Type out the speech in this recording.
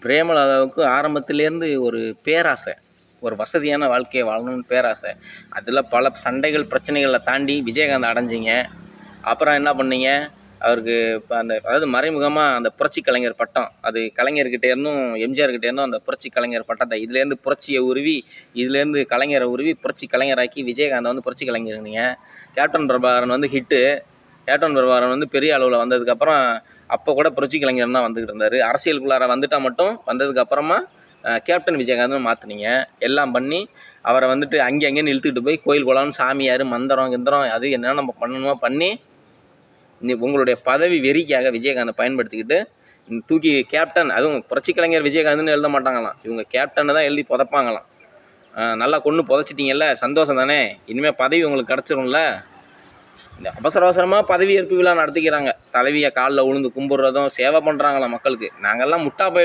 பிரேமலதாவுக்கு ஆரம்பத்திலேருந்து ஒரு பேராசை, ஒரு வசதியான வாழ்க்கையை வாழணும்னு பேராசை. அதில் பல சண்டைகள் பிரச்சனைகளை தாண்டி விஜயகாந்த் அடைஞ்சிங்க. அப்புறம் என்ன பண்ணீங்க, அவருக்கு இப்போ அதாவது மறைமுகமாக அந்த புரட்சி கலைஞர் பட்டம், அது கலைஞர்கிட்ட இருந்தும் எம்ஜிஆர்கிட்ட இருந்தும் அந்த புரட்சி கலைஞர் பட்டத்தை இதுலேருந்து புரட்சியை உருவி, இதுலேருந்து கலைஞரை உருவி புரட்சி கலைஞராக்கி விஜயகாந்தை வந்து புரட்சி கலைஞர்னீங்க. கேப்டன் பிரபாகரன் வந்து ஹிட்டு. கேப்டன் பிரபாகரன் வந்து பெரிய அளவில் வந்ததுக்கப்புறம் அப்போ கூட புரட்சி கலைஞர் தான் வந்துக்கிட்டு இருந்தார். அரசியலுக்குள்ளார வந்துட்டால் மட்டும் வந்ததுக்கப்புறமா கேப்டன் விஜயகாந்த்னு மாற்றினீங்க. எல்லாம் பண்ணி அவரை வந்துட்டு அங்கேன்னு இழுத்துக்கிட்டு போய் கோயில் குளம்னு சாமியார் மந்திரம் கிந்திரம் அது என்னென்ன நம்ம பண்ணணுமோ பண்ணி உங்களுடைய பதவி வெறிக்காக விஜயகாந்தை பயன்படுத்திக்கிட்டு தூக்கி கேப்டன், அதுவும் புரட்சி கலைஞர் விஜயகாந்த்னு எழுத மாட்டாங்களாம், இவங்க கேப்டன்னு தான் எழுதி புதைப்பாங்களாம். நல்லா கொண்டு புதைச்சிட்டிங்கல்ல, சந்தோஷம் தானே. இனிமேல் பதவி உங்களுக்கு கிடச்சிரும்ல. இந்த அவசரமாக பதவியேற்பு விழா நடத்திக்கிறாங்க. தலைவியை காலில் உழுந்து கும்பிட்றதும் சேவை பண்ணுறாங்களாம் மக்களுக்கு. நாங்கள்லாம் முட்டா பயிர்